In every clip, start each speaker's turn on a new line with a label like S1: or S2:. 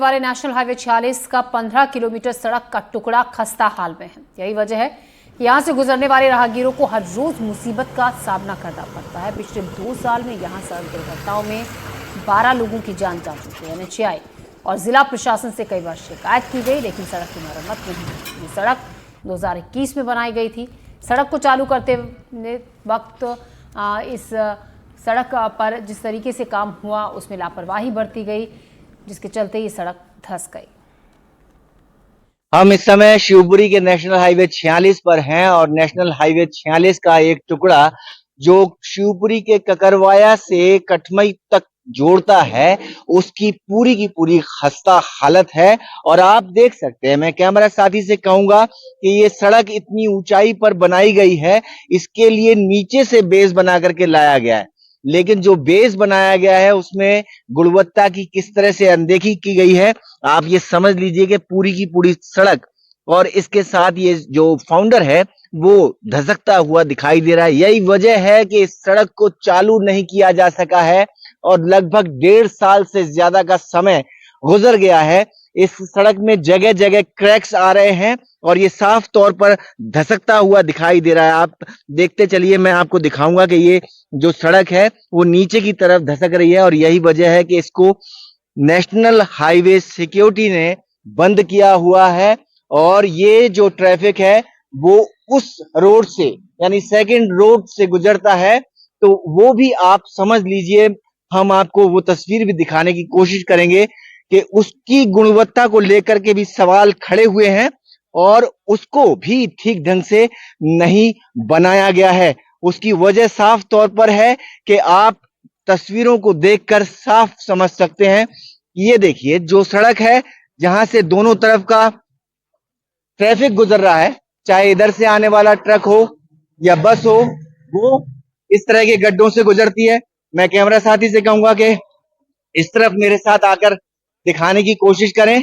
S1: वाले national highway 46 का 15 kilometre सड़क का टुकड़ा खस्ता हाल में है। यही वजह है कि यहां से गुजरने वाले राहगीरों को हर रोज मुसीबत का सामना करना पड़ता है। पिछले 2 साल में यहां सड़क दुर्घटनाओं में 12 लोगों की जान जा चुकी है। NHAI और जिला प्रशासन से कई बार शिकायत की गई, लेकिन सड़क की मरम्मत नहीं हुई। ये सड़क 2021 में बनाई गई थी। सड़क को चालू करते वक्त इस सड़क पर जिस तरीके से काम हुआ उसमें लापरवाही बरती गई, जिसके चलते ये सड़क धंस गई।
S2: हम इस समय शिवपुरी के नेशनल हाईवे 46 पर हैं और नेशनल हाईवे 46 का एक टुकड़ा जो शिवपुरी के ककरवाया से कटमई तक जोड़ता है, उसकी पूरी की पूरी खस्ता हालत है। और आप देख सकते हैं, मैं कैमरा साथी से कहूंगा कि ये सड़क इतनी ऊंचाई पर बनाई गई है, इसके लिए नीचे से बेस बना करके लाया गया है, लेकिन जो बेस बनाया गया है उसमें गुणवत्ता की किस तरह से अनदेखी की गई है, आप ये समझ लीजिए कि पूरी की पूरी सड़क और इसके साथ ये जो फाउंडर है वो धसकता हुआ दिखाई दे रहा है। यही वजह है कि इस सड़क को चालू नहीं किया जा सका है और लगभग 1.5 साल से ज्यादा का समय गुजर गया है। इस सड़क में जगह जगह क्रैक्स आ रहे हैं और ये साफ तौर पर धसकता हुआ दिखाई दे रहा है। आप देखते चलिए, मैं आपको दिखाऊंगा कि ये जो सड़क है वो नीचे की तरफ धसक रही है और यही वजह है कि इसको नेशनल हाईवे सिक्योरिटी ने बंद किया हुआ है। और ये जो ट्रैफिक है वो उस रोड से यानी सेकंड रोड से गुजरता है, तो वो भी आप समझ लीजिए। हम आपको वो तस्वीर भी दिखाने की कोशिश करेंगे कि उसकी गुणवत्ता को लेकर के भी सवाल खड़े हुए हैं और उसको भी ठीक ढंग से नहीं बनाया गया है। उसकी वजह साफ तौर पर है कि आप तस्वीरों को देखकर साफ समझ सकते हैं। ये देखिए, जो सड़क है जहां से दोनों तरफ का ट्रैफिक गुजर रहा है, चाहे इधर से आने वाला ट्रक हो या बस हो, वो इस तरह के गड्ढों से गुजरती है। मैं कैमरा साथी से कहूंगा कि इस तरफ मेरे साथ आकर दिखाने की कोशिश करें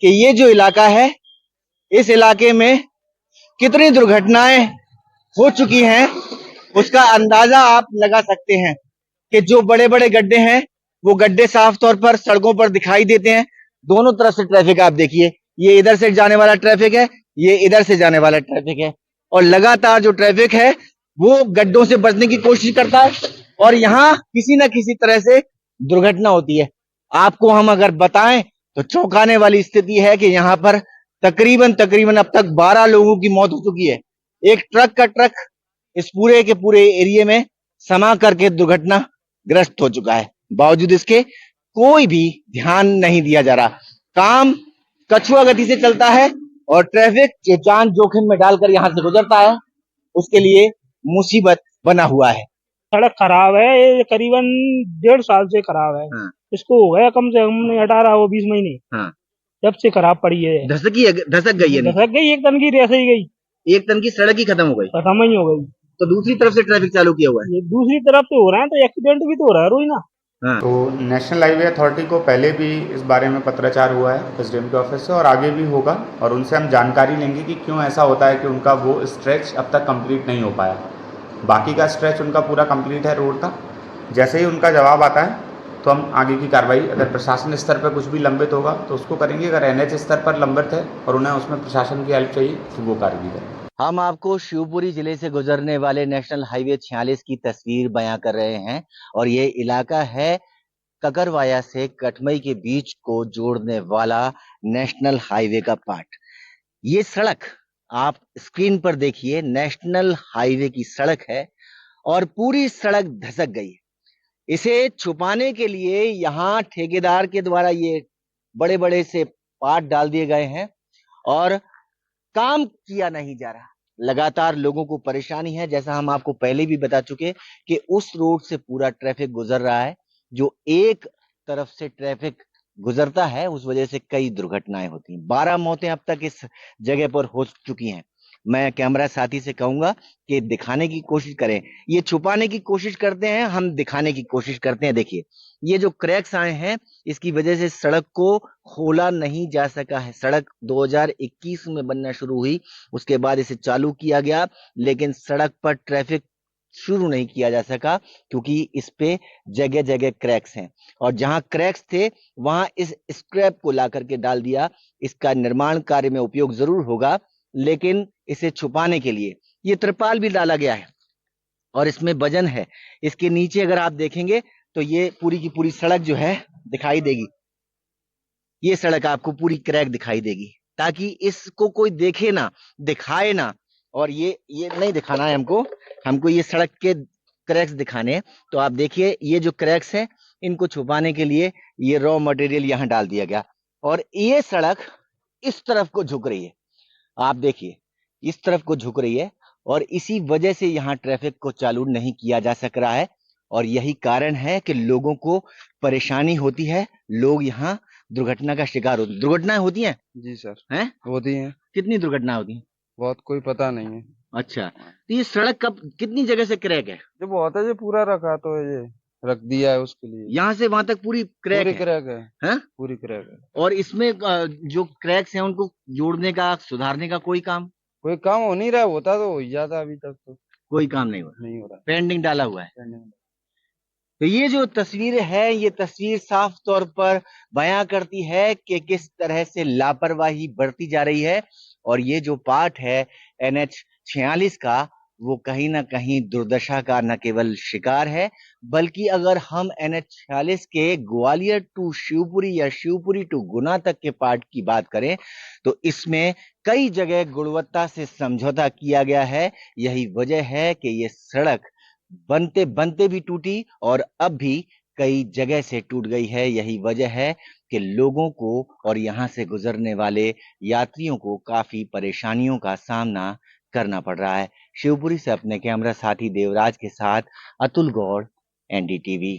S2: कि ये जो इलाका है, इस इलाके में कितनी दुर्घटनाएं हो चुकी हैं, उसका अंदाजा आप लगा सकते हैं कि जो बड़े बड़े गड्ढे हैं वो गड्ढे साफ तौर पर सड़कों पर दिखाई देते हैं। दोनों तरफ से ट्रैफिक आप देखिए, ये इधर से जाने वाला ट्रैफिक है, ये इधर से जाने वाला ट्रैफिक है और लगातार जो ट्रैफिक है वो गड्ढों से बचने की कोशिश करता है और यहाँ किसी ना किसी तरह से दुर्घटना होती है। आपको हम अगर बताएं तो चौंकाने वाली स्थिति है कि यहाँ पर तकरीबन अब तक 12 लोगों की मौत हो चुकी है। एक ट्रक का ट्रक इस पूरे के पूरे एरिया में समा करके दुर्घटनाग्रस्त हो चुका है। बावजूद इसके कोई भी ध्यान नहीं दिया जा रहा। काम कछुआ गति से चलता है और ट्रैफिक जो जान जोखिम में डालकर यहाँ से गुजरता है, उसके लिए मुसीबत बना हुआ है।
S3: सड़क खराब है, ये करीबन 1.5 साल से खराब है।
S2: हाँ।
S3: इसको हो गया कम से कम 18-20 महीने।
S2: हाँ।
S3: जब से खराब पड़ी है,
S2: धसक गई है।
S3: धसक गई, एक तन की रह ही गई,
S2: एक तन की सड़क ही खत्म हो गई,
S3: खत्म ही हो गई।
S2: तो दूसरी तरफ से ट्रैफिक चालू किया हुआ है।
S3: ये दूसरी तरफ से हो रहा है तो एक्सीडेंट भी तो हो रहा है रोज ना।
S2: हाँ।
S4: तो नेशनल हाईवे अथॉरिटी को पहले भी इस बारे में पत्राचार हुआ है SDM के ऑफिस से और आगे भी होगा और उनसे हम जानकारी लेंगे कि क्यों ऐसा होता है कि उनका वो स्ट्रेच अब तक कंप्लीट नहीं हो पाया। बाकी का स्ट्रेच उनका पूरा कंप्लीट है रोड का। जैसे ही उनका जवाब आता है तो हम आगे की कार्रवाई, अगर प्रशासन स्तर पर कुछ भी लंबित होगा तो उसको करेंगे, अगर NH स्तर पर लंबित है और उन्हें उसमें प्रशासन की हेल्प चाहिए तो वो कार्य भी करेंगे।
S2: हम आपको शिवपुरी जिले से गुजरने वाले नेशनल हाईवे 46 की तस्वीर बयां कर रहे हैं और ये इलाका है ककरवाया से कटमई के बीच को जोड़ने वाला नेशनल हाईवे का पार्ट। ये सड़क आप स्क्रीन पर देखिए, नेशनल हाईवे की सड़क है और पूरी सड़क धसक गई है। इसे छुपाने के लिए यहां ठेकेदार के द्वारा ये बड़े बड़े से पार्ट डाल दिए गए हैं और काम किया नहीं जा रहा। लगातार लोगों को परेशानी है, जैसा हम आपको पहले भी बता चुके कि उस रोड से पूरा ट्रैफिक गुजर रहा है। जो एक तरफ से ट्रैफिक गुजरता है उस वजह से कई दुर्घटनाएं होती हैं। 12 मौतें अब तक इस जगह पर हो चुकी हैं। मैं कैमरा साथी से कहूंगा कि दिखाने की कोशिश करें, ये छुपाने की कोशिश करते हैं, हम दिखाने की कोशिश करते हैं। देखिए, ये जो क्रैक्स आए हैं इसकी वजह से सड़क को खोला नहीं जा सका है। सड़क 2021 में बनना शुरू हुई, उसके बाद इसे चालू किया गया, लेकिन सड़क पर ट्रैफिक शुरू नहीं किया जा सका क्योंकि इस पे जगह जगह क्रैक्स हैं और जहां क्रैक्स थे वहां इस स्क्रैप को ला करके डाल दिया। इसका निर्माण कार्य में उपयोग जरूर होगा, लेकिन इसे छुपाने के लिए ये त्रिपाल भी डाला गया है और इसमें वजन है। इसके नीचे अगर आप देखेंगे तो ये पूरी की पूरी सड़क जो है दिखाई देगी। ये सड़क आपको पूरी क्रैक दिखाई देगी ताकि इसको कोई देखे ना, दिखाए ना। और ये नहीं दिखाना है हमको ये सड़क के क्रैक्स दिखाने हैं। तो आप देखिए ये जो क्रैक्स हैं इनको छुपाने के लिए ये रॉ मटेरियल यहां डाल दिया गया और ये सड़क इस तरफ को झुक रही है। आप देखिए इस तरफ को झुक रही है और इसी वजह से यहां ट्रैफिक को चालू नहीं किया जा सक रहा है और यही कारण है कि लोगों को परेशानी होती है। लोग यहां दुर्घटना का शिकार होते। दुर्घटनाएं होती हैं
S5: जी सर,
S2: हैं?
S5: होती हैं।
S2: कितनी दुर्घटना होती हैं?
S5: बहुत, कोई पता नहीं है।
S2: अच्छा, तो ये सड़क कब कितनी जगह से क्रैक है?
S5: जो बहुत है, जो पूरा रखा तो है, ये रख दिया है उसके लिए।
S2: यहां से वहां तक पूरी क्रैक
S5: पूरी
S2: है?
S5: क्रैक है,
S2: हैं?
S5: पूरी क्रैक है।
S2: और इसमें जो क्रैक्स हैं उनको जोड़ने का, सुधारने का कोई काम
S5: हो नहीं रहा, होता तो हो ही जाता, अभी तक तो
S2: कोई काम नहीं हो रहा,
S5: नहीं हो रहा।
S2: पेंडिंग डाला हुआ है। तो ये जो तस्वीर है, ये तस्वीर साफ तौर पर बयां करती है कि किस तरह से लापरवाही बढ़ती जा रही है और ये जो पार्ट है NH 46 का, वो कहीं ना कहीं दुर्दशा का न केवल शिकार है, बल्कि अगर हम NH 46 के ग्वालियर टू शिवपुरी या शिवपुरी टू गुना तक के पार्ट की बात करें तो इसमें कई जगह गुणवत्ता से समझौता किया गया है। यही वजह है कि ये सड़क बनते बनते भी टूटी और अब भी कई जगह से टूट गई है। यही वजह है कि लोगों को और यहां से गुजरने वाले यात्रियों को काफी परेशानियों का सामना करना पड़ रहा है। शिवपुरी से अपने कैमरा साथी देवराज के साथ अतुल गौड़, NDTV।